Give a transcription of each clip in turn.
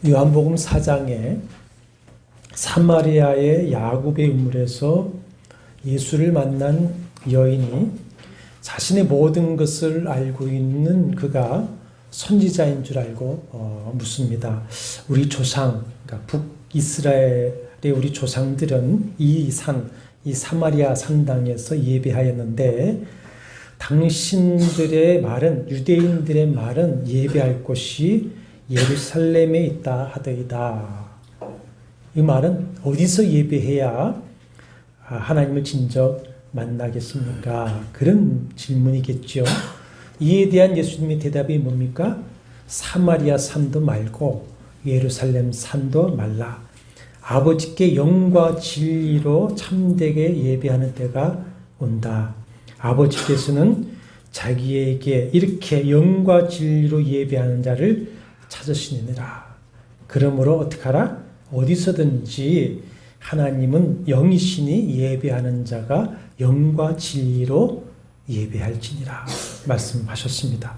요한복음 4장에 사마리아의 야곱의 우물에서 예수를 만난 여인이 자신의 모든 것을 알고 있는 그가 선지자인 줄 알고 묻습니다. 우리 조상, 그러니까 북이스라엘의 우리 조상들은 이 사마리아 산당에서 예배하였는데 당신들의 말은, 유대인들의 말은 예배할 곳이 예루살렘에 있다 하더이다. 이 말은 어디서 예배해야 하나님을 진정 만나겠습니까? 그런 질문이겠죠. 이에 대한 예수님의 대답이 뭡니까? 사마리아 산도 말고 예루살렘 산도 말라. 아버지께 영과 진리로 참되게 예배하는 때가 온다. 아버지께서는 자기에게 이렇게 영과 진리로 예배하는 자를 찾으시느니라. 그러므로 어떻게 하라? 어디서든지 하나님은 영이시니 예배하는 자가 영과 진리로 예배할지니라 말씀하셨습니다.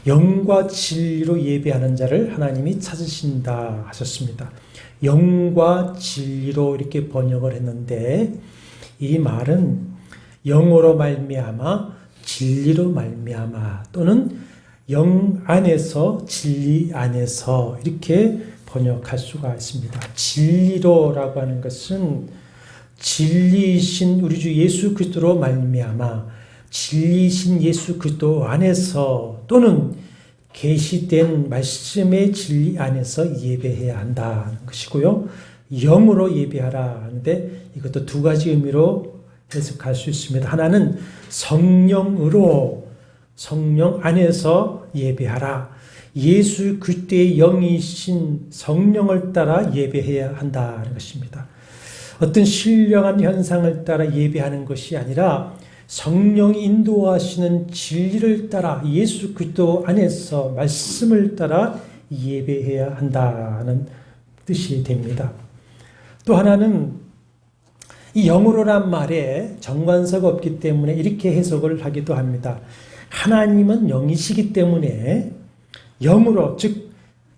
영과 진리로 예배하는 자를 하나님이 찾으신다 하셨습니다. 영과 진리로 이렇게 번역을 했는데 이 말은 영으로 말미암아 진리로 말미암아 또는 영 안에서 진리 안에서 이렇게 번역할 수가 있습니다. 진리로라고 하는 것은 진리이신 우리 주 예수 그리스도로 말미암아 진리이신 예수 그리스도 안에서 또는 계시된 말씀의 진리 안에서 예배해야 한다는 것이고요. 영으로 예배하라 하는데 이것도 두 가지 의미로 해석할 수 있습니다. 하나는 성령으로 성령 안에서 예배하라. 예수 그리스도의 영이신 성령을 따라 예배해야 한다는 것입니다. 어떤 신령한 현상을 따라 예배하는 것이 아니라 성령이 인도하시는 진리를 따라 예수 그리스도 안에서 말씀을 따라 예배해야 한다는 뜻이 됩니다. 또 하나는 이 영으로란 말에 정관사가 없기 때문에 이렇게 해석을 하기도 합니다. 하나님은 영이시기 때문에 영으로, 즉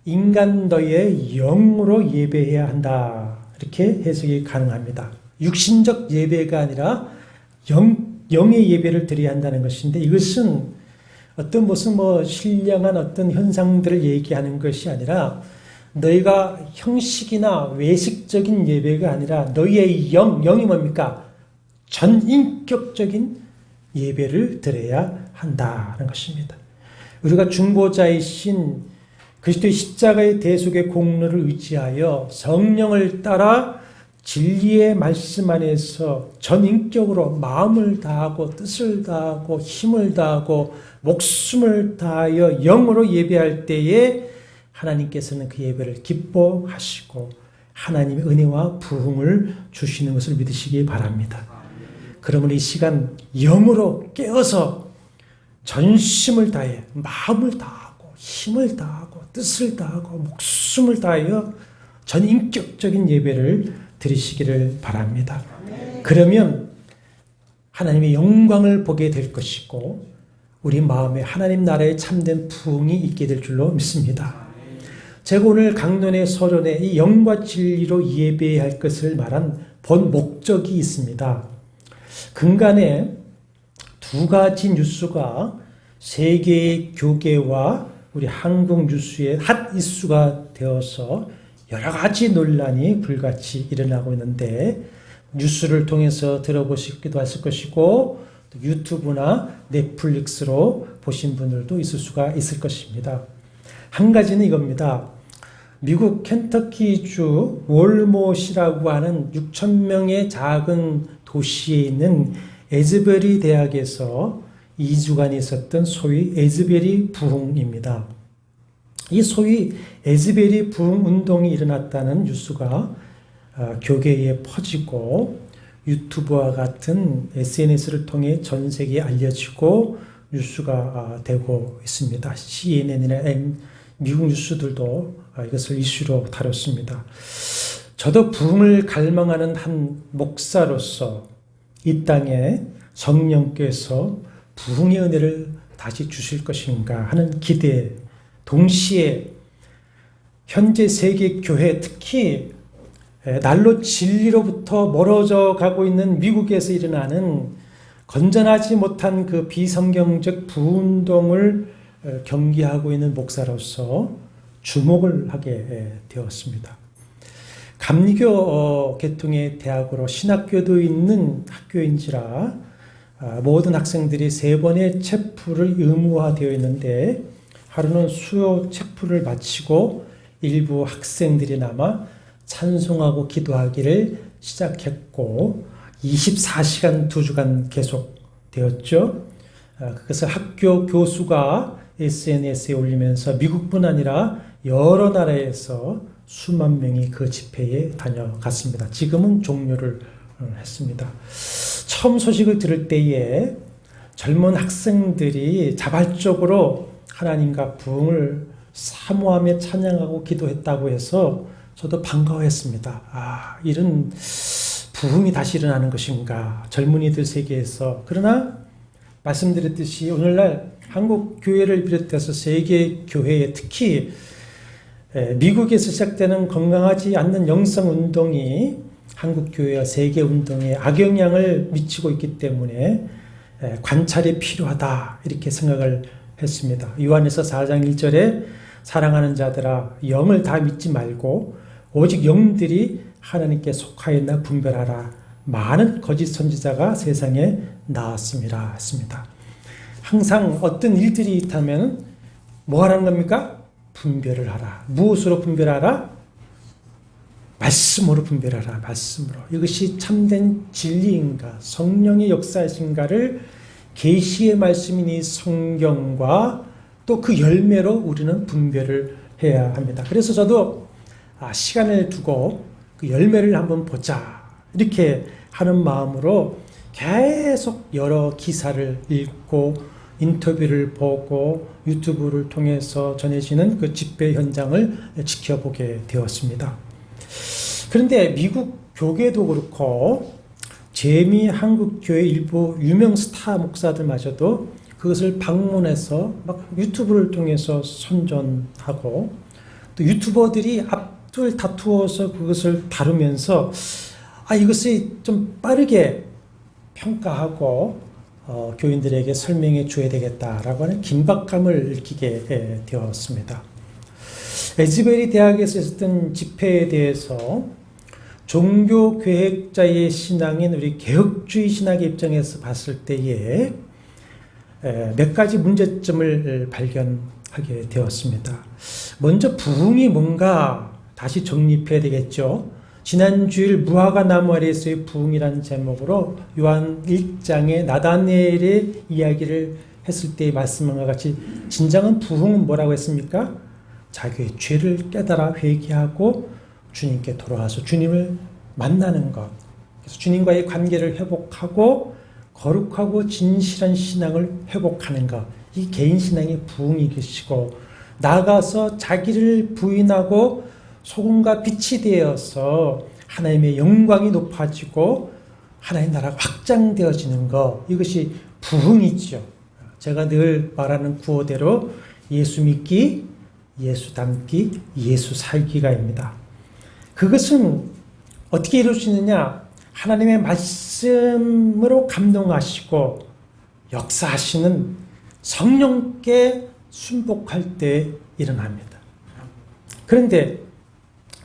인간도의 영으로 예배해야 한다. 이렇게 해석이 가능합니다. 육신적 예배가 아니라 영의 예배를 드려야 한다는 것인데 이것은 어떤 무슨 신령한 어떤 현상들을 얘기하는 것이 아니라 너희가 형식이나 외식적인 예배가 아니라 너희의 영이 뭡니까? 전인격적인 예배를 드려야 한다는 것입니다. 우리가 중보자이신 그리스도의 십자가의 대속의 공로를 의지하여 성령을 따라 진리의 말씀 안에서 전인격으로 마음을 다하고 뜻을 다하고 힘을 다하고 목숨을 다하여 영으로 예배할 때에 하나님께서는 그 예배를 기뻐하시고 하나님의 은혜와 부흥을 주시는 것을 믿으시기 바랍니다. 그러므로 이 시간 영으로 깨어서 전심을 다해 마음을 다하고 힘을 다하고 뜻을 다하고 목숨을 다하여 전인격적인 예배를 드리시기를 바랍니다. 그러면 하나님의 영광을 보게 될 것이고 우리 마음에 하나님 나라의 참된 부흥이 있게 될 줄로 믿습니다. 제가 오늘 강론의 서론에 이 영과 진리로 예배할 것을 말한 본 목적이 있습니다. 근간에 두 가지 뉴스가 세계의 교계와 우리 한국 뉴스의 핫 이슈가 되어서 여러 가지 논란이 불같이 일어나고 있는데 뉴스를 통해서 들어보시기도 하실 것이고 유튜브나 넷플릭스로 보신 분들도 있을 수가 있을 것입니다. 한 가지는 이겁니다. 미국 켄터키주 월못이라고 하는 6,000명의 작은 도시에 있는 에즈베리 대학에서 2주간 있었던 소위 에즈베리 부흥입니다. 이 소위 에즈베리 부흥 운동이 일어났다는 뉴스가 교계에 퍼지고 유튜브와 같은 SNS를 통해 전 세계에 알려지고 뉴스가 되고 있습니다. CNN이나 미국 뉴스들도 이것을 이슈로 다뤘습니다. 저도 부흥을 갈망하는 한 목사로서 이 땅에 성령께서 부흥의 은혜를 다시 주실 것인가 하는 기대, 동시에 현재 세계 교회, 특히 날로 진리로부터 멀어져 가고 있는 미국에서 일어나는 건전하지 못한 그 비성경적 부운동을 경계하고 있는 목사로서 주목을 하게 되었습니다. 감리교 계통의 대학으로 신학교도 있는 학교인지라 모든 학생들이 3번의 체프를 의무화되어 있는데 하루는 수요 체프를 마치고 일부 학생들이 남아 찬송하고 기도하기를 시작했고 24시간 2주간 계속되었죠. 그것을 학교 교수가 SNS에 올리면서 미국뿐 아니라 여러 나라에서 수만 명이 그 집회에 다녀갔습니다. 지금은 종료를 했습니다. 처음 소식을 들을 때에 젊은 학생들이 자발적으로 하나님과 부흥을 사모하며 찬양하고 기도했다고 해서 저도 반가워했습니다. 이런 부흥이 다시 일어나는 것인가, 젊은이들 세계에서. 그러나 말씀드렸듯이 오늘날 한국 교회를 비롯해서 세계 교회에, 특히 미국에서 시작되는 건강하지 않는 영성 운동이 한국 교회와 세계 운동에 악영향을 미치고 있기 때문에 관찰이 필요하다, 이렇게 생각을 했습니다. 요한에서 4장 1절에 사랑하는 자들아 영을 다 믿지 말고 오직 영들이 하나님께 속하였나 분별하라. 많은 거짓 선지자가 세상에 나왔습니다. 했습니다. 항상 어떤 일들이 있다면 뭐 하라는 겁니까? 분별을 하라. 무엇으로 분별하라? 말씀으로 분별하라. 말씀으로. 이것이 참된 진리인가, 성령의 역사이신가를 계시의 말씀인 이 성경과 또 그 열매로 우리는 분별을 해야 합니다. 그래서 저도 시간을 두고 그 열매를 한번 보자, 이렇게 하는 마음으로 계속 여러 기사를 읽고 인터뷰를 보고 유튜브를 통해서 전해지는 그 집회 현장을 지켜보게 되었습니다. 그런데 미국 교계도 그렇고 재미 한국교회 일부 유명 스타 목사들마저도 그것을 방문해서 막 유튜브를 통해서 선전하고, 또 유튜버들이 앞을 다투어서 그것을 다루면서 이것을 좀 빠르게 평가하고 교인들에게 설명해 줘야 되겠다라고 하는 긴박감을 느끼게 되었습니다. 에즈베리 대학에서 있었던 집회에 대해서 종교 계획자의 신앙인 우리 개혁주의 신학의 입장에서 봤을 때에 몇 가지 문제점을 발견하게 되었습니다. 먼저 부흥이 뭔가 다시 정립해야 되겠죠. 지난 주일 무화과 나무 아래에서의 부흥이라는 제목으로 요한 1장의 나다니엘의 이야기를 했을 때의 말씀과 같이 진정한 부흥은 뭐라고 했습니까? 자기의 죄를 깨달아 회개하고 주님께 돌아와서 주님을 만나는 것. 그래서 주님과의 관계를 회복하고 거룩하고 진실한 신앙을 회복하는 것. 이 개인 신앙의 부흥이 것이고, 나아가서 자기를 부인하고 소금과 빛이 되어서 하나님의 영광이 높아지고 하나님 나라가 확장되어지는 것. 이것이 부흥이죠. 제가 늘 말하는 구호대로 예수 믿기, 예수 닮기, 예수 살기가입니다. 그것은 어떻게 이룰 수 있느냐? 하나님의 말씀으로 감동하시고 역사하시는 성령께 순복할 때 일어납니다. 그런데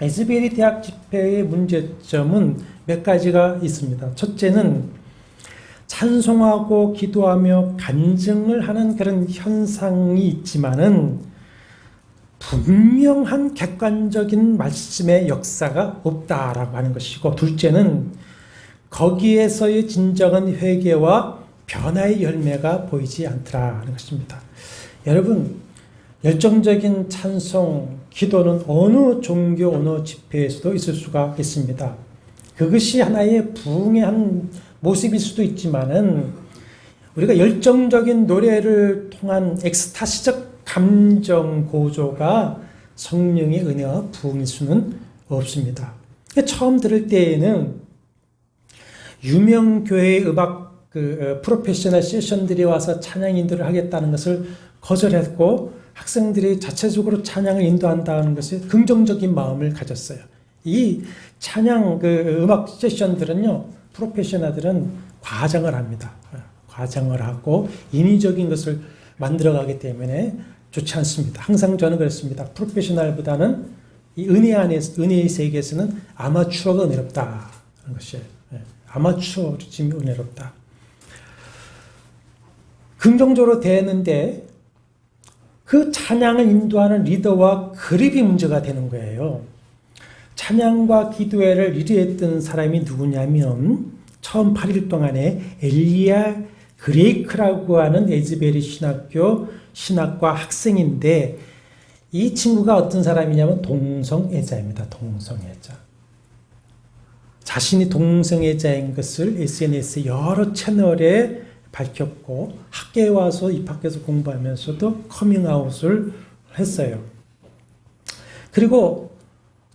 에즈베리 대학 집회의 문제점은 몇 가지가 있습니다. 첫째는 찬송하고 기도하며 간증을 하는 그런 현상이 있지만은 분명한 객관적인 말씀의 역사가 없다라고 하는 것이고, 둘째는 거기에서의 진정한 회개와 변화의 열매가 보이지 않더라는 것입니다. 여러분, 열정적인 찬송, 기도는 어느 종교, 어느 집회에서도 있을 수가 있습니다. 그것이 하나의 부흥의 한 모습일 수도 있지만은 우리가 열정적인 노래를 통한 엑스타시적 감정 고조가 성령의 은혜와 부흥일 수는 없습니다. 처음 들을 때에는 유명 교회의 음악 프로페셔널 세션들이 와서 찬양 인도를 하겠다는 것을 거절했고, 학생들이 자체적으로 찬양을 인도한다는 것에 긍정적인 마음을 가졌어요. 이 찬양 음악 세션들은요, 프로페셔널들은 과장을 합니다. 과장을 하고 인위적인 것을 만들어가기 때문에 좋지 않습니다. 항상 저는 그렇습니다. 프로페셔널보다는 이 은혜의 세계에서는 아마추어가 은혜롭다는 것이에요. 아마추어즘이 은혜롭다. 긍정적으로 되는데 그 찬양을 인도하는 리더와 그룹이 문제가 되는 거예요. 찬양과 기도회를 리드했던 사람이 누구냐면 처음 8일 동안에 엘리야 그레이크라고 하는 에즈베리 신학교 신학과 학생인데 이 친구가 어떤 사람이냐면 동성애자입니다. 동성애자. 자신이 동성애자인 것을 SNS 여러 채널에 밝혔고 학교에 와서 입학해서 공부하면서도 커밍아웃을 했어요. 그리고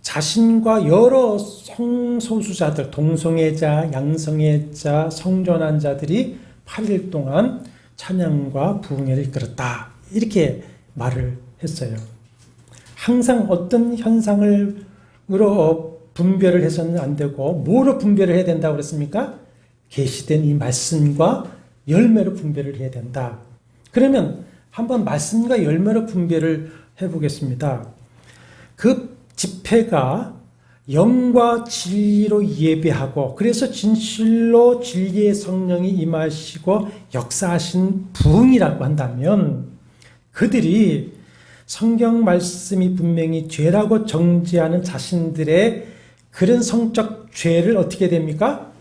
자신과 여러 성소수자들, 동성애자, 양성애자, 성전환 자들이 8일 동안 찬양과 부흥회를 이끌었다. 이렇게 말을 했어요. 항상 어떤 현상으로 분별을 해서는 안 되고 뭐로 분별을 해야 된다고 그랬습니까? 계시된 이 말씀과 열매로 분별을 해야 된다. 그러면 한번 말씀과 열매로 분별을 해보겠습니다. 그 집회가 영과 진리로 예배하고 그래서 진실로 진리의 성령이 임하시고 역사하신 부흥이라고 한다면 그들이 성경 말씀이 분명히 죄라고 정죄하는 자신들의 그런 성적 죄를 어떻게 됩니까?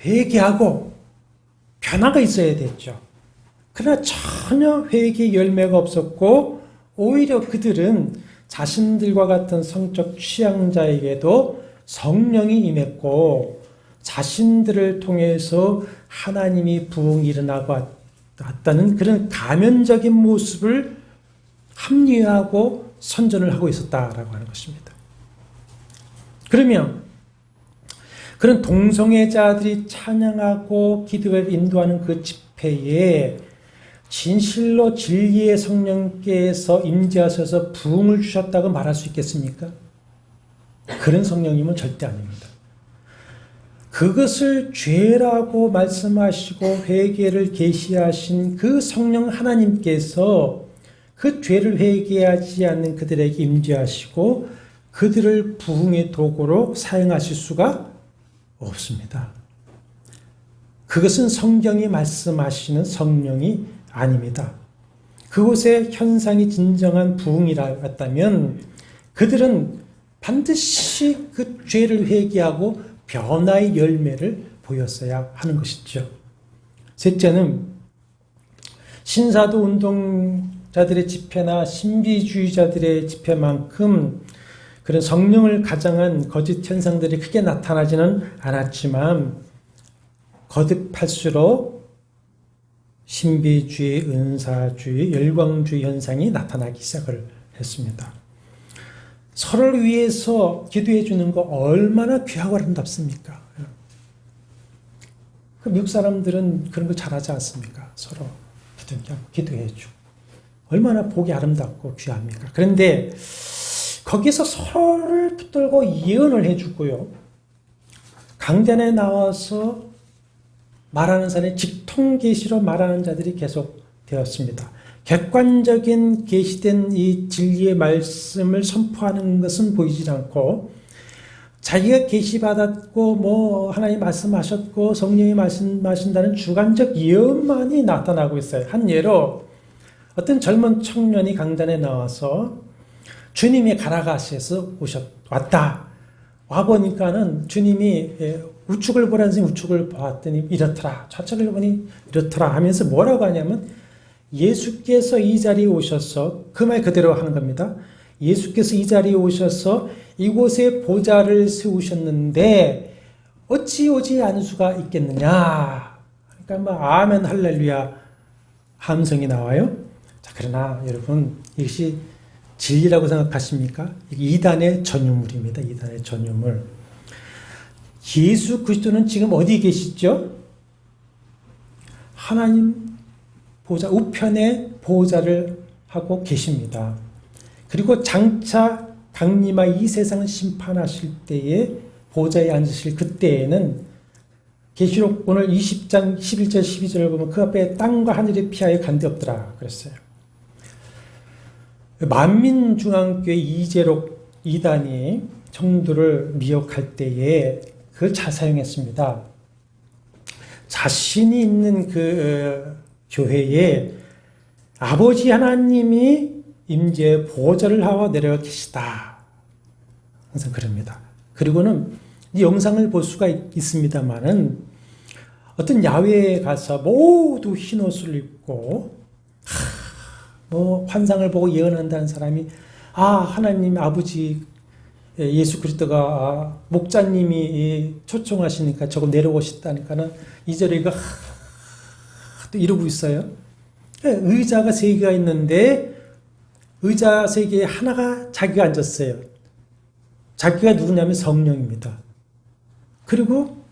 회개하고 변화가 있어야 됐죠. 그러나 전혀 회개의 열매가 없었고 오히려 그들은 자신들과 같은 성적 취향자에게도 성령이 임했고 자신들을 통해서 하나님이 부흥이 일어나고 왔다는 그런 가면적인 모습을 합리화하고 선전을 하고 있었다라고 하는 것입니다. 그러면 그런 동성애자들이 찬양하고 기도를 인도하는 그 집회에 진실로 진리의 성령께서 임재하셔서 부흥을 주셨다고 말할 수 있겠습니까? 그런 성령님은 절대 아닙니다. 그것을 죄라고 말씀하시고 회개를 계시하신 그 성령 하나님께서 그 죄를 회개하지 않는 그들에게 임재하시고 그들을 부흥의 도구로 사용하실 수가 없습니다. 그것은 성경이 말씀하시는 성령이 아닙니다. 그곳의 현상이 진정한 부흥이라면 그들은 반드시 그 죄를 회개하고 변화의 열매를 보였어야 하는 것이죠. 셋째는 신사도 운동자들의 집회나 신비주의자들의 집회만큼 그런 성령을 가장한 거짓 현상들이 크게 나타나지는 않았지만 거듭할수록 신비주의, 은사주의, 열광주의 현상이 나타나기 시작을 했습니다. 서로를 위해서 기도해 주는 거 얼마나 귀하고 아름답습니까? 그 미국 사람들은 그런 걸 잘하지 않습니까? 서로 부둥켜 기도해 주고 얼마나 보기 아름답고 귀합니까? 그런데 거기서 서로를 붙들고 예언을 해주고요. 강단에 나와서 말하는 사람이 직통계시로 말하는 자들이 계속 되었습니다. 객관적인 계시된 이 진리의 말씀을 선포하는 것은 보이지 않고 자기가 계시받았고 하나님 말씀하셨고 성령이 말씀하신다는 주관적 예언만이 나타나고 있어요. 한 예로 어떤 젊은 청년이 강단에 나와서 주님이 가라가시에서 왔다. 와보니까는 주님이 우측을 보라는 선생님 우측을 보았더니 이렇더라. 좌측을 보니 이렇더라 하면서 뭐라고 하냐면 예수께서 이 자리에 오셔서 그 말 그대로 하는 겁니다. 예수께서 이 자리에 오셔서 이곳에 보좌를 세우셨는데 어찌 오지 않을 수가 있겠느냐. 그러니까 아멘 할렐루야 함성이 나와요. 자, 그러나 여러분 이것이 진리라고 생각하십니까? 이단의 전유물입니다. 이단의 전유물. 예수 그리스도는 지금 어디 계시죠? 하나님 보좌 우편에 보좌를 하고 계십니다. 그리고 장차 강림하 이 세상을 심판하실 때에 보좌에 앉으실 그때에는 계시록 오늘 20장 11절 12절을 보면 그 앞에 땅과 하늘이 피하여 간데 없더라 그랬어요. 만민중앙교회 이재록 이단이 성도를 미혹할 때에 그걸 잘 사용했습니다. 자신이 있는 그 교회에 아버지 하나님이 임재 보좌를 하고 내려가 계시다. 항상 그럽니다. 그리고는 이 영상을 볼 수가 있습니다만은 어떤 야외에 가서 모두 흰 옷을 입고 환상을 보고 예언한다는 사람이 하나님 아버지 예수 그리스도가 목자님이 초청하시니까 저거 내려오셨다니까는 이절에 이거 또 이러고 있어요. 의자가 3개가 있는데 의자 3개에 하나가 자기가 앉았어요. 자기가 누구냐면 성령입니다. 그리고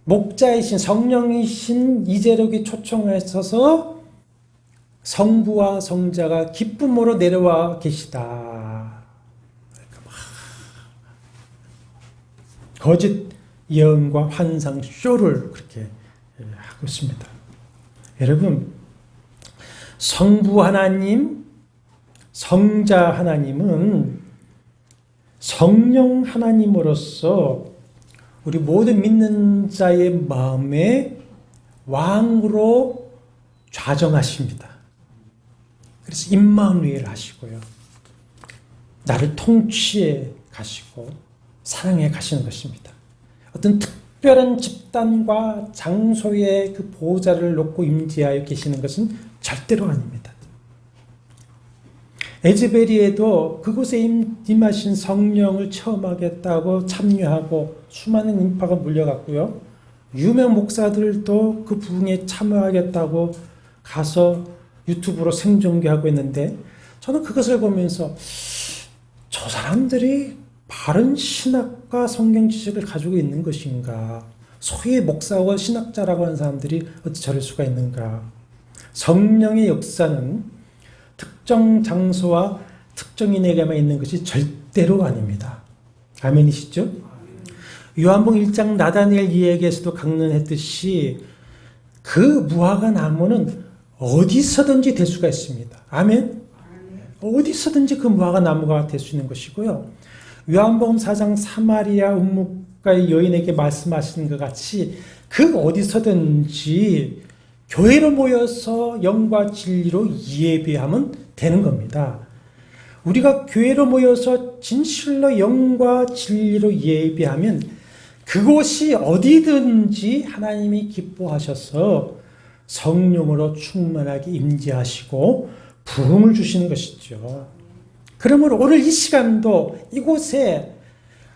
목자이신 성령이신 이재력이 초청하셔서 성부와 성자가 기쁨으로 내려와 계시다. 거짓 예언과 환상 쇼를 그렇게 하고 있습니다. 여러분, 성부 하나님, 성자 하나님은 성령 하나님으로서 우리 모든 믿는 자의 마음에 왕으로 좌정하십니다. 그래서 임마누엘 하시고요. 나를 통치해 가시고 사랑해 가시는 것입니다. 어떤 특별한 집단과 장소에 그 보호자를 놓고 임재하여 계시는 것은 절대로 아닙니다. 에즈베리에도 그곳에 임하신 성령을 체험하겠다고 참여하고 수많은 인파가 몰려갔고요. 유명 목사들도 그 부흥에 참여하겠다고 가서 유튜브로 생중계하고 있는데 저는 그것을 보면서 저 사람들이 바른 신학과 성경 지식을 가지고 있는 것인가? 소위 목사와 신학자라고 하는 사람들이 어찌 저럴 수가 있는가? 성령의 역사는 특정 장소와 특정인에게만 있는 것이 절대로 아닙니다. 아멘이시죠? 요한복음 1장 나다니엘 이야기에서도 강론했듯이 그 무화과 나무는 어디서든지 될 수가 있습니다. 아멘? 어디서든지 그 무화과 나무가 될 수 있는 것이고요. 요한복음 4장 사마리아 음묵가의 여인에게 말씀하시는 것 같이 그 어디서든지 교회로 모여서 영과 진리로 예배하면 되는 겁니다. 우리가 교회로 모여서 진실로 영과 진리로 예배하면 그곳이 어디든지 하나님이 기뻐하셔서 성령으로 충만하게 임재하시고 부흥을 주시는 것이죠. 그러므로 오늘 이 시간도 이곳에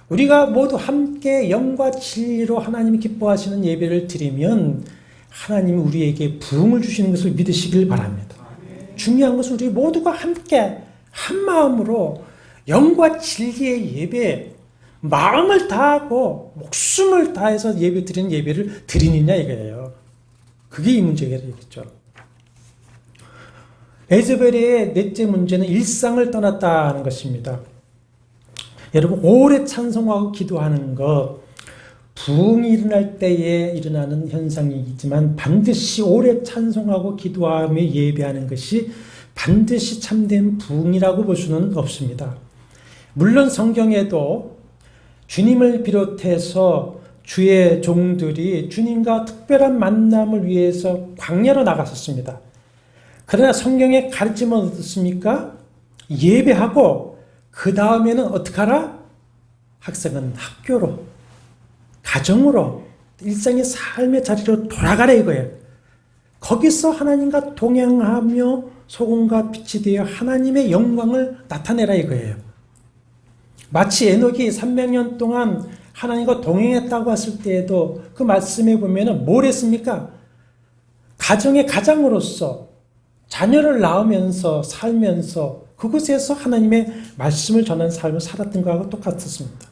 우리가 모두 함께 영과 진리로 하나님이 기뻐하시는 예배를 드리면 하나님이 우리에게 부흥을 주시는 것을 믿으시길 바랍니다. 중요한 것은 우리 모두가 함께 한 마음으로 영과 진리의 예배, 마음을 다하고 목숨을 다해서 예배 드리는 예배를 드리느냐 이거예요. 그게 이 문제겠죠. 에즈베리의 넷째 문제는 일상을 떠났다는 것입니다. 여러분, 오래 찬송하고 기도하는 것, 부흥이 일어날 때에 일어나는 현상이지만 반드시 오래 찬송하고 기도하며 예배하는 것이 반드시 참된 부흥이라고 볼 수는 없습니다. 물론 성경에도 주님을 비롯해서 주의 종들이 주님과 특별한 만남을 위해서 광야로 나갔었습니다. 그러나 성경의 가르침은 어떻습니까? 예배하고 그 다음에는 어떻게 하라? 학생은 학교로, 가정으로, 일상의 삶의 자리로 돌아가라 이거예요. 거기서 하나님과 동행하며 소금과 빛이 되어 하나님의 영광을 나타내라 이거예요. 마치 에녹이 300년 동안 하나님과 동행했다고 했을 때에도 그 말씀에 보면은 뭘 했습니까? 가정의 가장으로서 자녀를 낳으면서 살면서 그곳에서 하나님의 말씀을 전하는 삶을 살았던 것하고 똑같았습니다.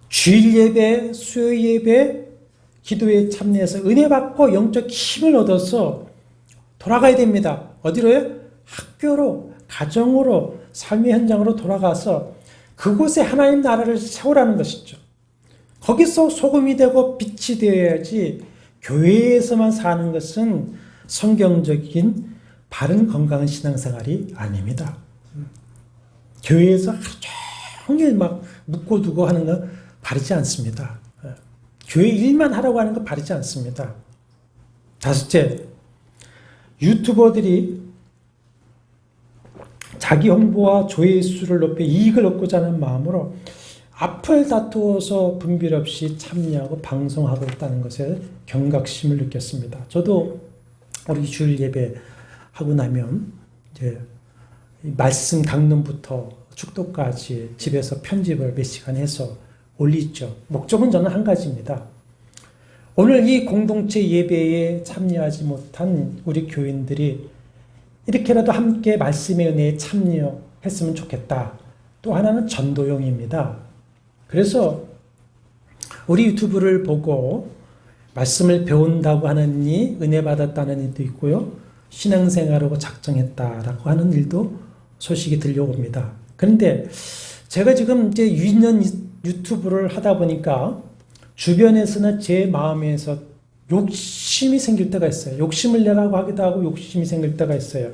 주일 예배, 수요 예배, 기도에 참여해서 은혜 받고 영적 힘을 얻어서 돌아가야 됩니다. 어디로요? 학교로, 가정으로, 삶의 현장으로 돌아가서 그곳에 하나님 나라를 세우라는 것이죠. 거기서 소금이 되고 빛이 되어야지 교회에서만 사는 것은 성경적인 바른 건강한 신앙생활이 아닙니다. 교회에서 하루 종일 막 묶어두고 하는 거 바르지 않습니다. 교회 일만 하라고 하는 거 바르지 않습니다. 다섯째, 유튜버들이 자기 홍보와 조회수를 높여 이익을 얻고자 하는 마음으로 앞을 다투어서 분별 없이 참여하고 방송하고 있다는 것에 경각심을 느꼈습니다. 저도 우리 주일 예배 하고 나면 이제 말씀 강론부터 축도까지 집에서 편집을 몇 시간 해서 올리죠. 목적은 저는 한 가지입니다. 오늘 이 공동체 예배에 참여하지 못한 우리 교인들이 이렇게라도 함께 말씀의 은혜에 참여했으면 좋겠다. 또 하나는 전도용입니다. 그래서 우리 유튜브를 보고 말씀을 배운다고 하는 이, 은혜 받았다는 일도 있고요. 신앙생활하고 작정했다라고 하는 일도 소식이 들려옵니다. 그런데 제가 지금 이제 유년 유튜브를 하다 보니까 주변에서나 제 마음에서 욕심이 생길 때가 있어요. 욕심을 내라고 하기도 하고 욕심이 생길 때가 있어요.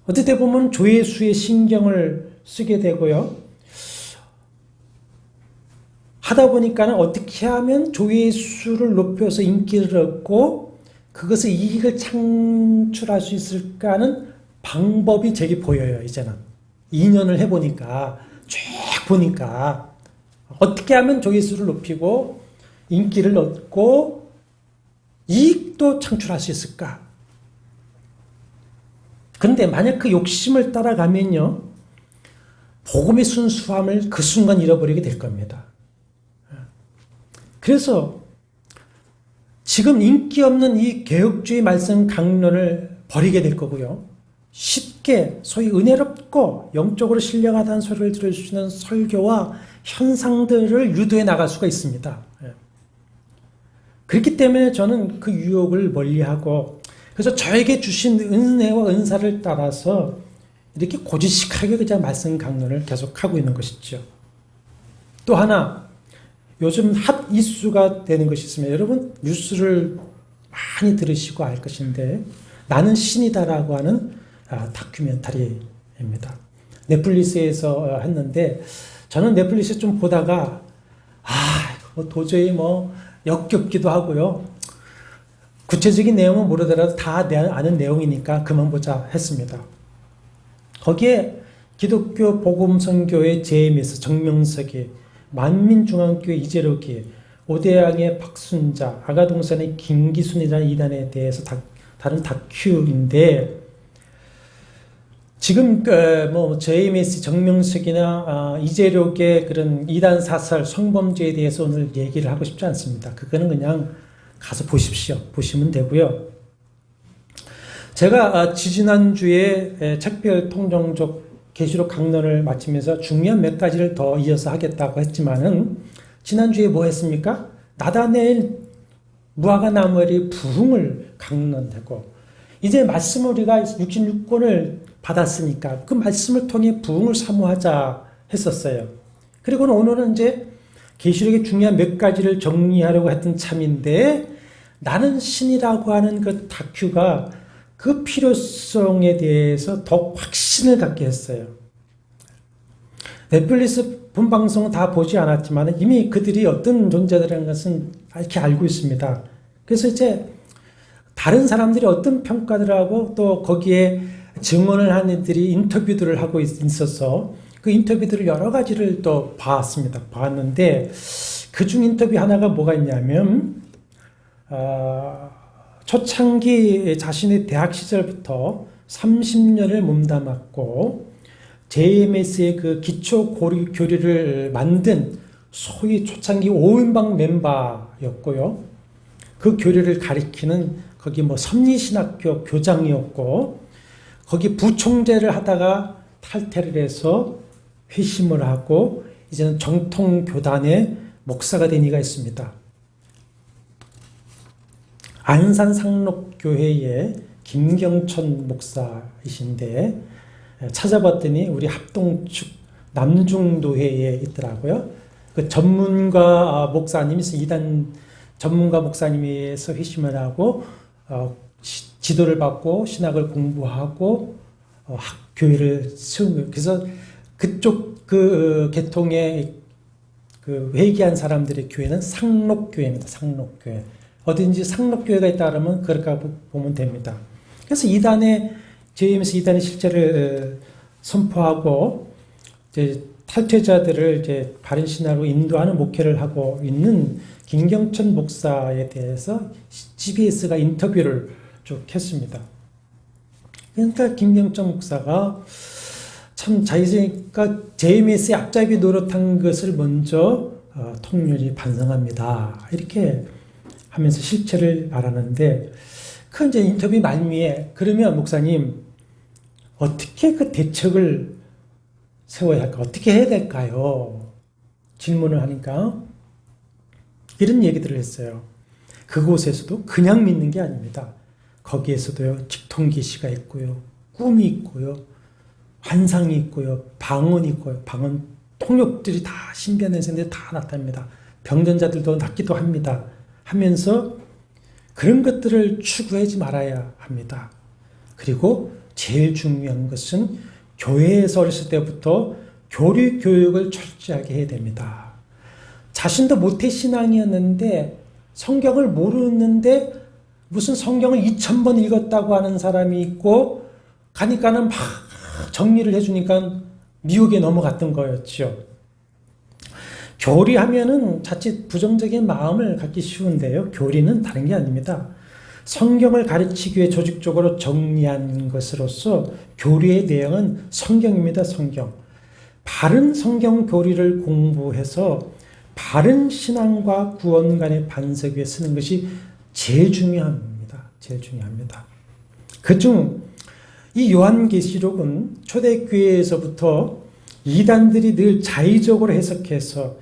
어떻게 보면 조회수에 신경을 쓰게 되고요. 하다 보니까는 어떻게 하면 조회수를 높여서 인기를 얻고 그것을 이익을 창출할 수 있을까 하는 방법이 제게 보여요, 이제는. 2년을 해보니까, 쭉 보니까 어떻게 하면 조회수를 높이고 인기를 얻고 이익도 창출할 수 있을까? 근데 만약 그 욕심을 따라가면요, 복음의 순수함을 그 순간 잃어버리게 될 겁니다. 그래서 지금 인기 없는 이 개혁주의 말씀 강론을 버리게 될 거고요. 쉽게 소위 은혜롭고 영적으로 신령하다는 소리를 들을 수 있는 설교와 현상들을 유도해 나갈 수가 있습니다. 그렇기 때문에 저는 그 유혹을 멀리하고 그래서 저에게 주신 은혜와 은사를 따라서 이렇게 고지식하게 그냥 말씀 강론을 계속하고 있는 것이죠. 또 하나 요즘 핫 이슈가 되는 것이 있으면 여러분 뉴스를 많이 들으시고 알 것인데 나는 신이다라고 하는 다큐멘터리입니다. 넷플릭스에서 했는데 저는 넷플릭스 좀 보다가 도저히 역겹기도 하고요. 구체적인 내용은 모르더라도 다 아는 내용이니까 그만 보자 했습니다. 거기에 기독교 복음선교회 JMS 정명석이 만민중앙교회 이재록이 오대양의 박순자 아가동산의 김기순이라는 이단에 대해서 다른 다큐인데 지금 JMS 정명석이나 이재록의 그런 이단 사살 성범죄에 대해서 오늘 얘기를 하고 싶지 않습니다. 그거는 그냥 가서 보십시오. 보시면 되고요. 제가 지지난주에 책별 통정적 계시록 강론을 마치면서 중요한 몇 가지를 더 이어서 하겠다고 했지만은 지난주에 뭐 했습니까? 나다넬 무화과나무의 부흥을 강론하고 이제 말씀을 우리가 66권을 받았으니까 그 말씀을 통해 부흥을 사모하자 했었어요. 그리고 오늘은 이제 계시록의 중요한 몇 가지를 정리하려고 했던 참인데 나는 신이라고 하는 그 다큐가 그 필요성에 대해서 더욱 확신을 갖게 했어요. 넷플릭스 본방송은 다 보지 않았지만 이미 그들이 어떤 존재들이라는 것은 이렇게 알고 있습니다. 그래서 이제 다른 사람들이 어떤 평가들을 하고 또 거기에 증언을 한 이들이 인터뷰들을 하고 있어서 그 인터뷰들을 여러 가지를 또 봤는데 그중 인터뷰 하나가 뭐가 있냐면 초창기 자신의 대학 시절부터 30년을 몸담았고 JMS의 그 기초 교리를 만든 소위 초창기 5인방 멤버였고요. 그 교리를 가리키는 거기 섭리신학교 교장이었고 거기 부총재를 하다가 탈퇴를 해서 회심을 하고 이제는 정통교단의 목사가 된 이가 있습니다. 안산 상록교회의 김경천 목사이신데 찾아봤더니 우리 합동축 남중도회에 있더라고요. 그 전문가 목사님이 이단 전문가 목사님에서 회심을 하고 지도를 받고 신학을 공부하고 교회를 세우고 그래서 그쪽 그 계통의 그 회개한 사람들의 교회는 상록교회입니다. 상록교회. 어딘지 상록교회가 있다 그러면 그렇게 보면 됩니다. 그래서 이단의 JMS 이단의 실제를 선포하고 이제 탈퇴자들을 이제 바른 신앙으로 인도하는 목회를 하고 있는 김경천 목사에 대해서 GBS가 인터뷰를 쭉 했습니다. 그러니까 김경천 목사가 참 자기가 JMS의 앞잡이 노릇한 것을 먼저 통렬히 반성합니다. 이렇게 하면서 실체를 말하는데 그 이제 인터뷰 말미에 그러면 목사님 어떻게 그 대책을 세워야 할까? 어떻게 해야 될까요? 질문을 하니까 이런 얘기들을 했어요. 그곳에서도 그냥 믿는 게 아닙니다. 거기에서도요, 직통계시가 있고요, 꿈이 있고요, 환상이 있고요, 방언이 있고요. 방언 통역들이 다 신비한 현상들이 다 나타납니다. 병전자들도 낫기도 합니다. 하면서 그런 것들을 추구하지 말아야 합니다. 그리고 제일 중요한 것은 교회에서 어렸을 때부터 교리 교육을 철저하게 해야 됩니다. 자신도 모태신앙이었는데 성경을 모르는데 무슨 성경을 2000번 읽었다고 하는 사람이 있고 가니까는 막 정리를 해주니까 미혹에 넘어갔던 거였죠. 교리하면은 자칫 부정적인 마음을 갖기 쉬운데요. 교리는 다른 게 아닙니다. 성경을 가르치기 위해 조직적으로 정리한 것으로서 교리의 내용은 성경입니다. 성경. 바른 성경 교리를 공부해서 바른 신앙과 구원 간의 반석 위에 쓰는 것이 제일 중요합니다. 제일 중요합니다. 그중 이 요한계시록은 초대교회에서부터 이단들이 늘 자의적으로 해석해서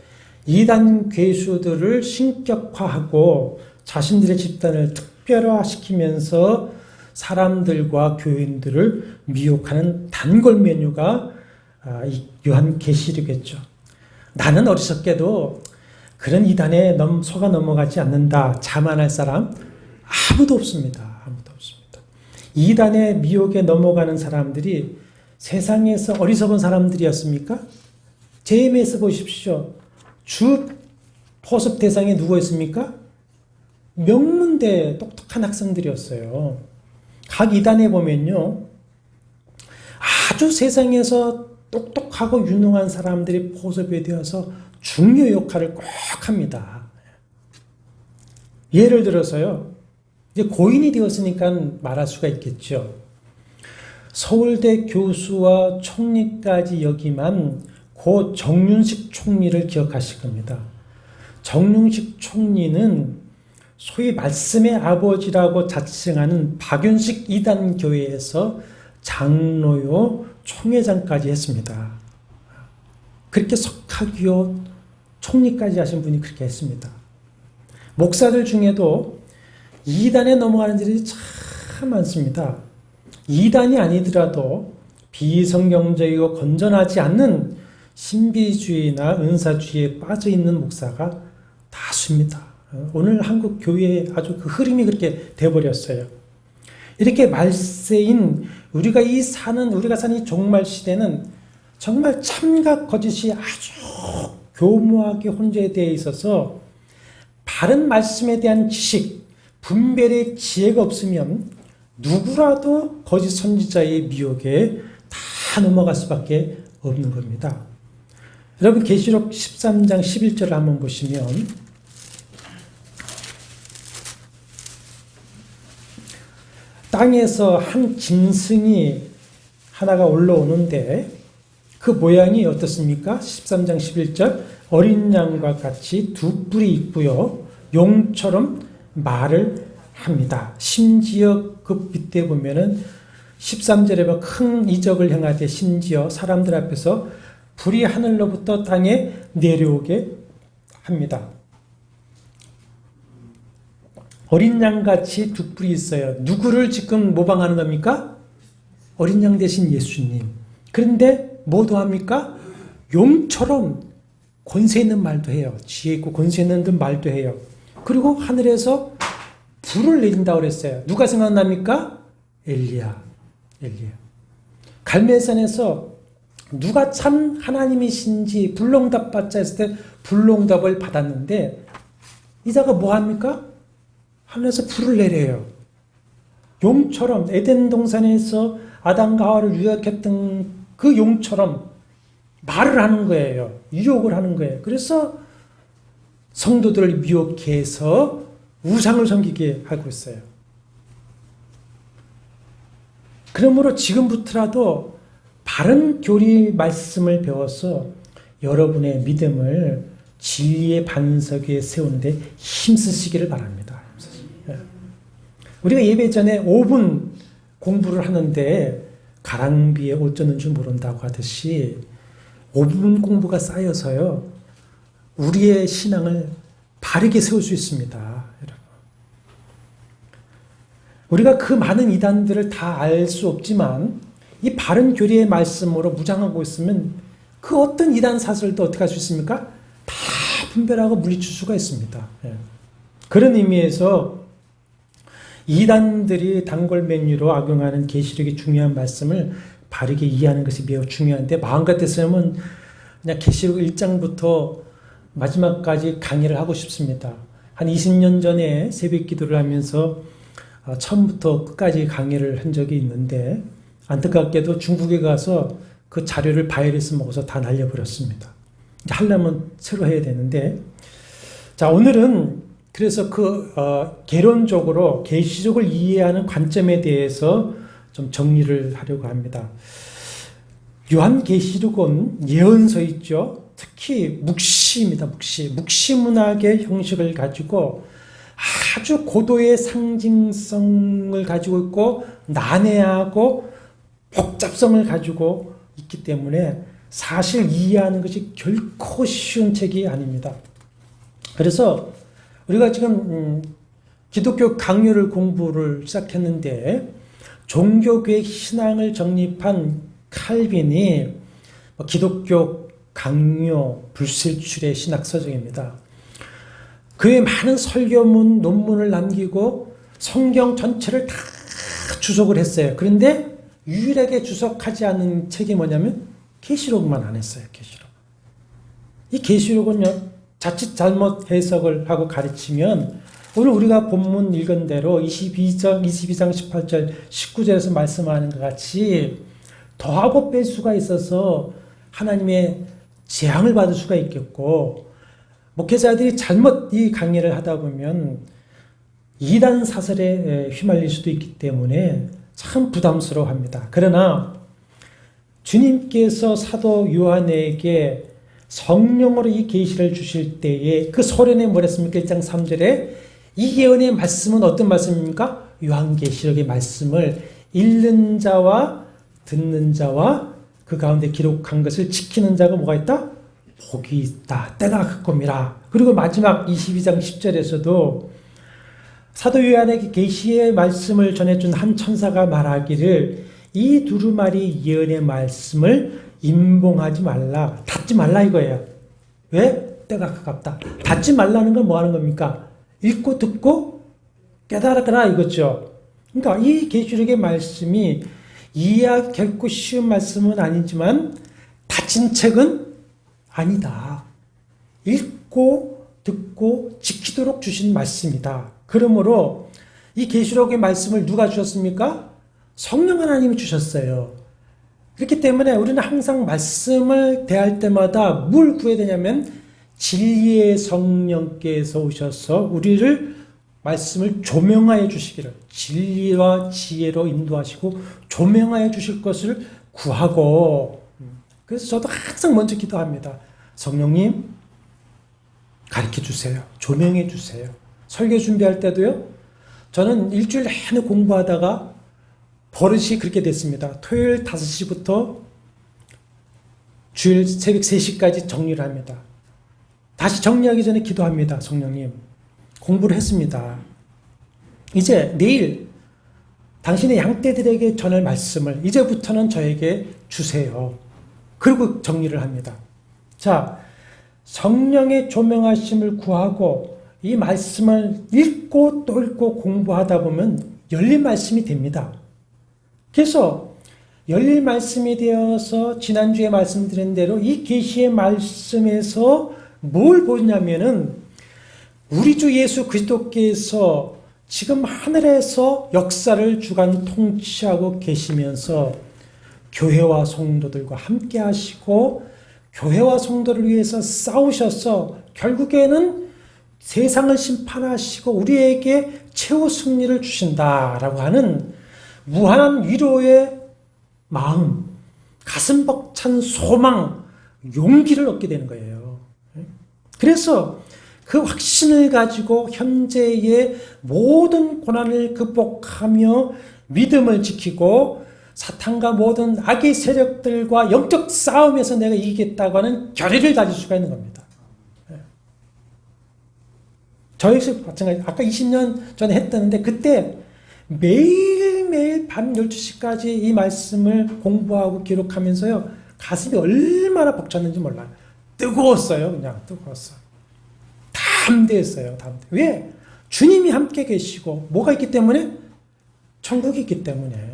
이단 괴수들을 신격화하고 자신들의 집단을 특별화시키면서 사람들과 교인들을 미혹하는 단골 메뉴가 이 요한계시록이겠죠. 나는 어리석게도 그런 이단에 속아 넘어가지 않는다. 자만할 사람 아무도 없습니다. 아무도 없습니다. 이단의 미혹에 넘어가는 사람들이 세상에서 어리석은 사람들이었습니까? JMS 보십시오. 주 포섭 대상에 누구 있습니까? 명문대 똑똑한 학생들이었어요. 각 이단에 보면요. 아주 세상에서 똑똑하고 유능한 사람들이 포섭이 되어서 중요 역할을 꼭 합니다. 예를 들어서요. 이제 고인이 되었으니까 말할 수가 있겠죠. 서울대 교수와 총리까지 역임한 고 정윤식 총리를 기억하실 겁니다. 정윤식 총리는 소위 말씀의 아버지라고 자칭하는 박윤식 이단교회에서 장로요 총회장까지 했습니다. 그렇게 석학이요 총리까지 하신 분이 그렇게 했습니다. 목사들 중에도 이단에 넘어가는 일이 참 많습니다. 이단이 아니더라도 비성경적이고 건전하지 않는 신비주의나 은사주의에 빠져있는 목사가 다수입니다. 오늘 한국 교회에 아주 그 흐름이 그렇게 돼버렸어요. 이렇게 말세인 우리가 사는 이 종말 시대는 정말 참과 거짓이 아주 교묘하게 혼재되어 있어서 바른 말씀에 대한 지식, 분별의 지혜가 없으면 누구라도 거짓 선지자의 미혹에 다 넘어갈 수밖에 없는 겁니다. 여러분 계시록 13장 11절을 한번 보시면 땅에서 한 짐승이 하나가 올라오는데 그 모양이 어떻습니까? 13장 11절 어린 양과 같이 두 뿔이 있고요. 용처럼 말을 합니다. 심지어 그 밑에 보면은 13절에 보면 큰 이적을 행하되 심지어 사람들 앞에서 불이 하늘로부터 땅에 내려오게 합니다. 어린 양같이 두 뿔이 있어요. 누구를 지금 모방하는 겁니까? 어린 양 대신 예수님. 그런데 뭐 더합니까? 용처럼 권세 있는 말도 해요. 지혜 있고 권세 있는 말도 해요. 그리고 하늘에서 불을 내린다고 그랬어요. 누가 생각납니까? 엘리야. 갈멜산에서 누가 참 하나님이신지 불응답 받자 했을 때 불응답을 받았는데 이자가 뭐 합니까? 하늘에서 불을 내려요. 용처럼 에덴 동산에서 아담과 하와를 유혹했던 그 용처럼 말을 하는 거예요. 유혹을 하는 거예요. 그래서 성도들을 미혹해서 우상을 섬기게 하고 있어요. 그러므로 지금부터라도 바른 교리 말씀을 배워서 여러분의 믿음을 진리의 반석 위에 세우는데 힘쓰시기를 바랍니다. 우리가 예배 전에 5분 공부를 하는데 가랑비에 옷 젖는 줄 모른다고 하듯이 5분 공부가 쌓여서요. 우리의 신앙을 바르게 세울 수 있습니다. 여러분. 우리가 그 많은 이단들을 다 알 수 없지만 이 바른 교리의 말씀으로 무장하고 있으면 그 어떤 이단 사설도 어떻게 할 수 있습니까? 다 분별하고 물리칠 수가 있습니다. 그런 의미에서 이단들이 단골 메뉴로 악용하는 계시록의 중요한 말씀을 바르게 이해하는 것이 매우 중요한데 마음 같았으면 그냥 계시록 1장부터 마지막까지 강의를 하고 싶습니다. 한 20년 전에 새벽 기도를 하면서 처음부터 끝까지 강의를 한 적이 있는데 안타깝게도 중국에 가서 그 자료를 바이러스 먹어서 다 날려버렸습니다. 하려면 새로 해야 되는데 자 오늘은 그래서 개론적으로 계시록을 이해하는 관점에 대해서 좀 정리를 하려고 합니다. 요한계시록은 예언서 있죠. 특히 묵시입니다. 묵시 문학의 형식을 가지고 아주 고도의 상징성을 가지고 있고 난해하고 복잡성을 가지고 있기 때문에 사실 이해하는 것이 결코 쉬운 책이 아닙니다. 그래서 우리가 지금 기독교 강요를 공부를 시작했는데 종교교의 신앙을 정립한 칼빈이 기독교 강요 불실출의 신학서적입니다. 그의 많은 설교문, 논문을 남기고 성경 전체를 다 주석을 했어요. 그런데 유일하게 주석하지 않은 책이 뭐냐면 계시록만 안 했어요. 계시록. 이 계시록은요. 자칫 잘못 해석을 하고 가르치면 오늘 우리가 본문 읽은 대로 22장 18절 19절에서 말씀하는 것 같이 더하고 뺄 수가 있어서 하나님의 재앙을 받을 수가 있겠고 목회자들이 잘못 이 강의를 하다 보면 이단 사설에 휘말릴 수도 있기 때문에 참 부담스러워합니다. 그러나 주님께서 사도 요한에게 성령으로 이 계시를 주실 때에 그 소련에 뭐랬습니까? 1장 3절에 이 예언의 말씀은 어떤 말씀입니까? 요한계시록의 말씀을 읽는 자와 듣는 자와 그 가운데 기록한 것을 지키는 자가 뭐가 있다? 복이 있다. 때가 가까움이라. 그리고 마지막 22장 10절에서도 사도 요한에게 계시의 말씀을 전해준 한 천사가 말하기를 이 두루마리 예언의 말씀을 임봉하지 말라. 닫지 말라 이거예요. 왜? 때가 가깝다. 닫지 말라는 건 뭐 하는 겁니까? 읽고 듣고 깨달아라 이거죠. 그러니까 이 계시록의 말씀이 이해하기 결코 쉬운 말씀은 아니지만 닫힌 책은 아니다. 읽고 듣고 지키도록 주신 말씀이다. 그러므로 이 계시록의 말씀을 누가 주셨습니까? 성령 하나님이 주셨어요. 그렇기 때문에 우리는 항상 말씀을 대할 때마다 뭘 구해야 되냐면 진리의 성령께서 오셔서 우리를 말씀을 조명하여 주시기를 진리와 지혜로 인도하시고 조명하여 주실 것을 구하고 그래서 저도 항상 먼저 기도합니다. 성령님 가르쳐 주세요. 조명해 주세요. 설교 준비할 때도요. 저는 일주일 내내 공부하다가 버릇이 그렇게 됐습니다. 토요일 5시부터 주일 새벽 3시까지 정리를 합니다. 다시 정리하기 전에 기도합니다. 성령님 공부를 했습니다. 이제 내일 당신의 양떼들에게 전할 말씀을 이제부터는 저에게 주세요. 그리고 정리를 합니다. 자, 성령의 조명하심을 구하고 이 말씀을 읽고 또 읽고 공부하다 보면 열린 말씀이 됩니다. 그래서 열린 말씀이 되어서 지난주에 말씀드린 대로 이 계시의 말씀에서 뭘 보냐면은 우리 주 예수 그리스도께서 지금 하늘에서 역사를 주관 통치하고 계시면서 교회와 성도들과 함께 하시고 교회와 성도를 위해서 싸우셔서 결국에는 세상을 심판하시고 우리에게 최후 승리를 주신다라고 하는 무한한 위로의 마음, 가슴 벅찬 소망, 용기를 얻게 되는 거예요. 그래서 그 확신을 가지고 현재의 모든 고난을 극복하며 믿음을 지키고 사탄과 모든 악의 세력들과 영적 싸움에서 내가 이기겠다고 하는 결의를 가질 수가 있는 겁니다. 저희도 마찬가지. 아까 20년 전에 했었는데 그때 매일매일 밤 12시까지 이 말씀을 공부하고 기록하면서요. 가슴이 얼마나 벅찼는지 몰라요. 뜨거웠어요. 그냥 뜨거웠어요. 담대했어요. 담대. 왜? 주님이 함께 계시고 뭐가 있기 때문에? 천국이 있기 때문에.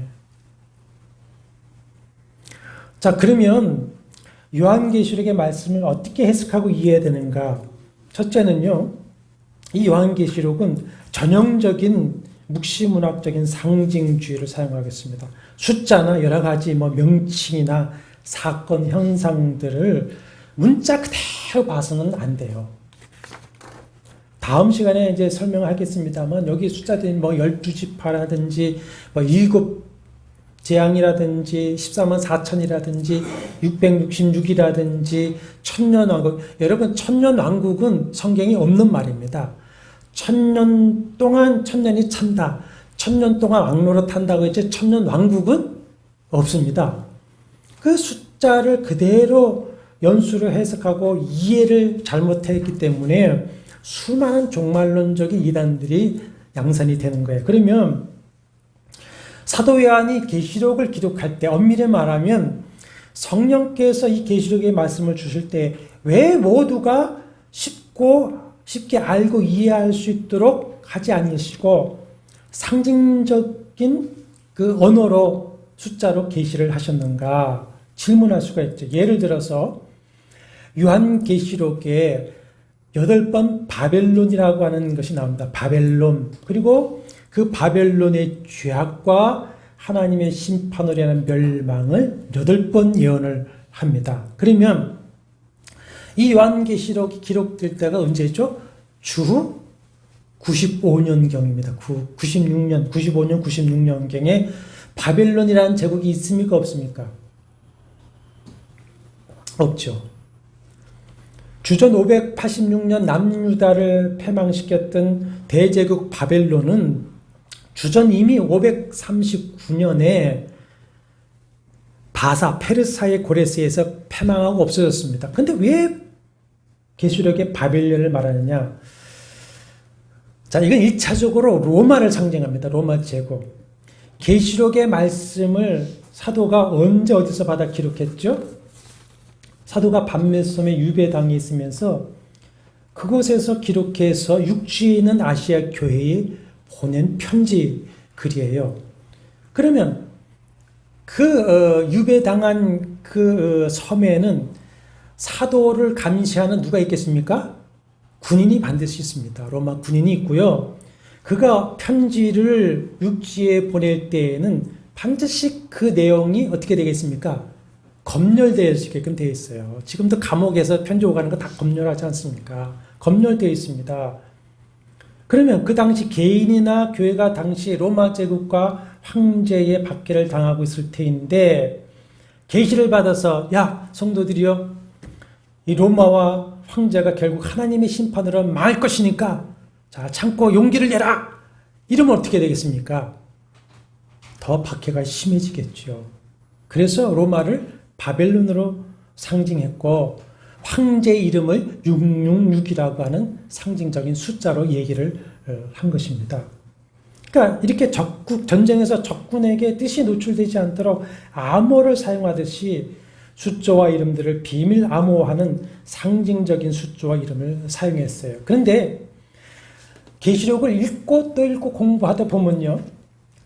자, 그러면 요한계시록의 말씀을 어떻게 해석하고 이해해야 되는가? 첫째는요. 이 요한계시록은 전형적인 묵시문학적인 상징주의를 사용하겠습니다. 숫자나 여러 가지 명칭이나 사건, 현상들을 문자 그대로 봐서는 안 돼요. 다음 시간에 이제 설명하겠습니다만 여기 숫자들이 12지파라든지 7재앙이라든지 14만 4천이라든지 666이라든지 천년왕국. 여러분 천년왕국은 성경에 없는 말입니다. 천년 동안 천년이 찬다. 천년 동안 왕노릇 한다고 했지 천년왕국은 없습니다. 그 숫자를 그대로 연수를 해석하고 이해를 잘못했기 때문에 수많은 종말론적인 이단들이 양산이 되는 거예요. 그러면 사도 요한이 계시록을 기록할 때 엄밀히 말하면 성령께서 이 계시록의 말씀을 주실 때 왜 모두가 쉽게 알고 이해할 수 있도록 하지 않으시고 상징적인 그 언어로 숫자로 계시를 하셨는가 질문할 수가 있죠. 예를 들어서 요한계시록에 8번 바벨론이라고 하는 것이 나옵니다. 바벨론. 그리고 그 바벨론의 죄악과 하나님의 심판으로 인한 멸망을 8번 예언을 합니다. 그러면 이 요한계시록이 기록될 때가 언제죠? 주후 95년경입니다. 95년, 96년경에 바벨론이라는 제국이 있습니까? 없습니까? 없죠. 주전 586년 남유다를 패망시켰던 대제국 바벨론은 주전 이미 539년에 바사, 페르사의 고레스에서 패망하고 없어졌습니다. 근데 왜 계시록에 바벨론을 말하느냐? 자, 이건 1차적으로 로마를 상징합니다. 로마 제국. 계시록의 말씀을 사도가 언제 어디서 받아 기록했죠? 사도가 밤메솜의 유배당에 있으면서 그곳에서 기록해서 육지에 있는 아시아 교회에 보낸 편지 글이에요. 그러면 그 유배당한 그 섬에는 사도를 감시하는 누가 있겠습니까? 군인이 반드시 있습니다. 로마 군인이 있고요. 그가 편지를 육지에 보낼 때에는 반드시 그 내용이 어떻게 되겠습니까? 검열되어 있게끔 되어 있어요. 지금도 감옥에서 편지 오가는 거 다 검열하지 않습니까? 검열되어 있습니다. 그러면 그 당시 개인이나 교회가 당시 로마 제국과 황제의 박해를 당하고 있을 때인데 계시를 받아서 야 성도들이여 이 로마와 황제가 결국 하나님의 심판으로 망할 것이니까 자 참고 용기를 내라 이러면 어떻게 되겠습니까? 더 박해가 심해지겠죠. 그래서 로마를 바벨론으로 상징했고 황제의 이름을 666이라고 하는 상징적인 숫자로 얘기를 한 것입니다. 그러니까 이렇게 전쟁에서 적군에게 뜻이 노출되지 않도록 암호를 사용하듯이 숫자와 이름들을 비밀 암호화하는 상징적인 숫자와 이름을 사용했어요. 그런데 계시록을 읽고 또 읽고 공부하다 보면요,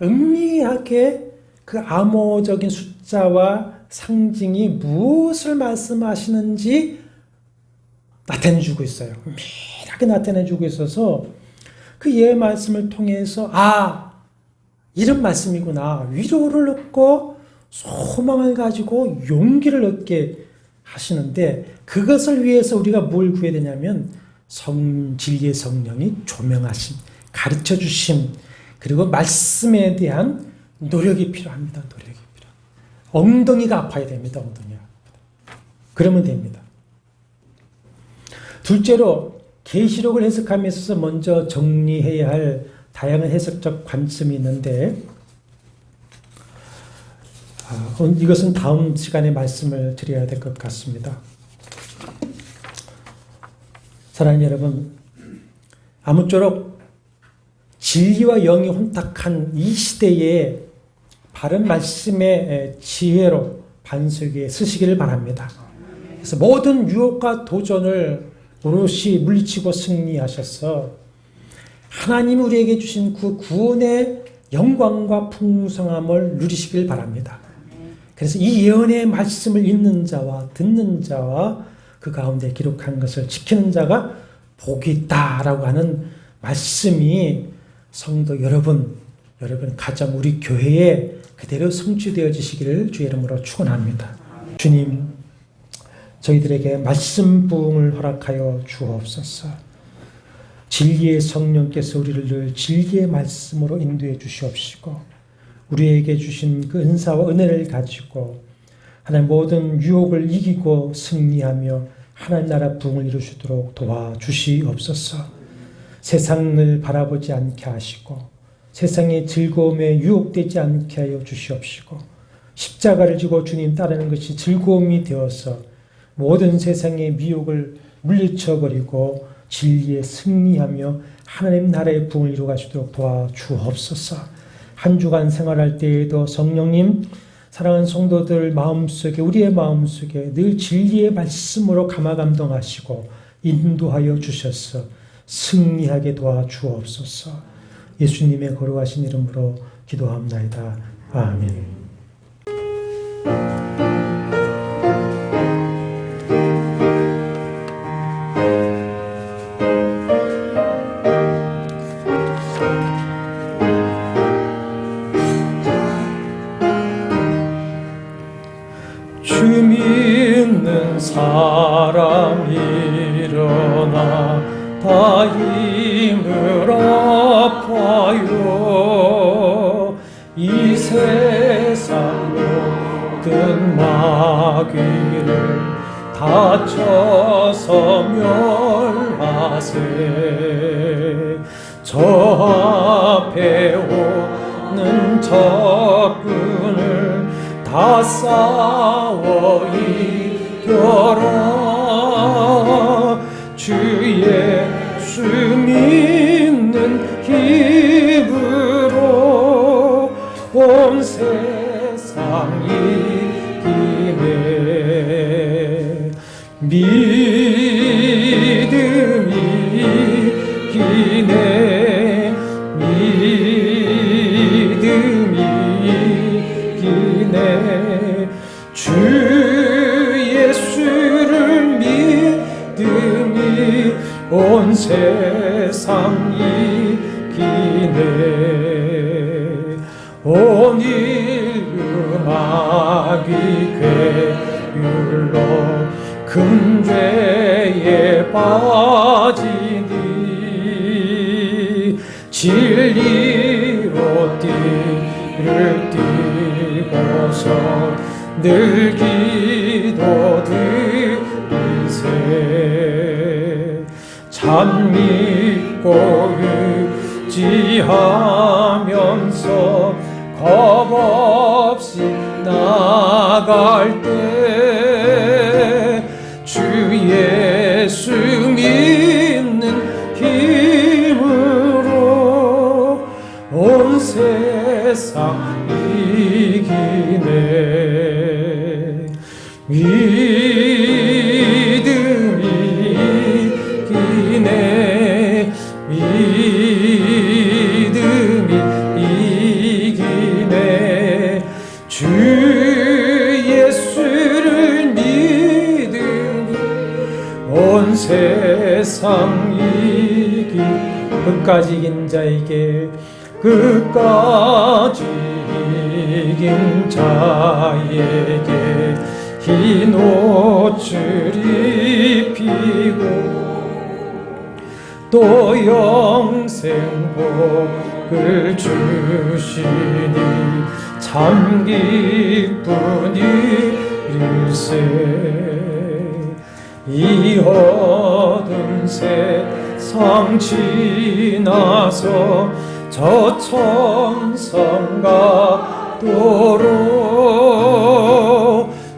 은밀하게 그 암호적인 숫자와 상징이 무엇을 말씀하시는지 나타내주고 있어요. 은밀하게 나타내주고 있어서 그 예의 말씀을 통해서 이런 말씀이구나, 위로를 얻고 소망을 가지고 용기를 얻게 하시는데, 그것을 위해서 우리가 뭘 구해야 되냐면 진리의 성령이 조명하심, 가르쳐 주심, 그리고 말씀에 대한 노력이 필요합니다. 노력이 필요. 엉덩이가 아파야 됩니다. 엉덩이가. 그러면 됩니다. 둘째로 계시록을 해석함에 있어서 먼저 정리해야 할 다양한 해석적 관점이 있는데, 이것은 다음 시간에 말씀을 드려야 될 것 같습니다. 사랑하는 여러분, 아무쪼록 진리와 영이 혼탁한 이 시대에 바른 말씀의 지혜로 반석에 서시기를 바랍니다. 그래서 모든 유혹과 도전을 오롯이 물리치고 승리하셔서 하나님이 우리에게 주신 그 구원의 영광과 풍성함을 누리시길 바랍니다. 그래서 이 예언의 말씀을 읽는 자와 듣는 자와 그 가운데 기록한 것을 지키는 자가 복이 있다라고 하는 말씀이 성도 여러분 가정, 우리 교회에 그대로 성취되어지시기를 주의 이름으로 축원합니다. 주님, 저희들에게 말씀 부흥을 허락하여 주옵소서. 진리의 성령께서 우리를 늘 진리의 말씀으로 인도해 주시옵시고, 우리에게 주신 그 은사와 은혜를 가지고 하나님 모든 유혹을 이기고 승리하며 하나님 나라 부흥을 이루시도록 도와주시옵소서. 세상을 바라보지 않게 하시고 세상의 즐거움에 유혹되지 않게 하여 주시옵시고, 십자가를 지고 주님 따르는 것이 즐거움이 되어서 모든 세상의 미혹을 물리쳐버리고 진리에 승리하며 하나님 나라의 부흥을 이루가시도록 도와주옵소서. 한 주간 생활할 때에도 성령님, 사랑하는 성도들 마음속에, 우리의 마음속에 늘 진리의 말씀으로 감화감동하시고 인도하여 주셔서 승리하게 도와주옵소서. 예수님의 거룩하신 이름으로 기도합나이다. 아멘. 주 믿는 사람 일어나 다 힘을 아파요. 이 세상 모든 마귀를 다쳐서 멸하세. 저 앞에 오는 적군을 다 싸워 이겨라. 주 예수 믿는 힘으로 온 세상 이기네. 믿음이 이기네. 믿음이 이기네. 주 예수를 믿음이 온 세상 이기네. 온 인류 마귀 괴율로 금죄에 빠지니 진리로 띠를 띠고서 늘 기도 드리세. 참 믿고 의지하면서 겁 없이 나갈 때 주 예수 믿는 힘으로 온 세상 이기네. 믿음이 이기네. 믿음이 이기네. 주 예수를 믿음이 온 세상 이기. 끝까지 이긴 자에게, 끝까지 이긴 자에게 흰 옷을 입히고 또 영생복을 주시니 참 기쁜 일일세. 이 어두운 세상 지나서 저 천성가 도로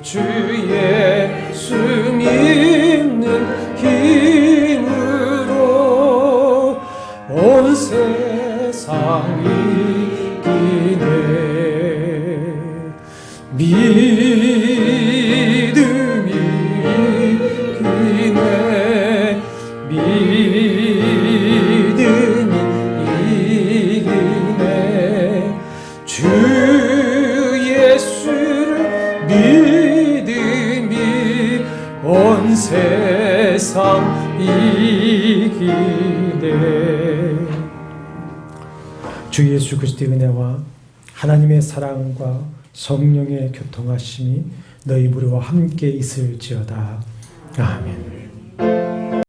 주 예수 믿는 힘으로 온 세상 이기네. 믿음이 이기네. 믿음이 이기네. 주 예수를 믿음이 온 세상 이기네. 주 예수 그리스도의 은혜와 하나님의 사랑과 성령의 교통하심이 너희 무리와 함께 있을지어다. 아멘.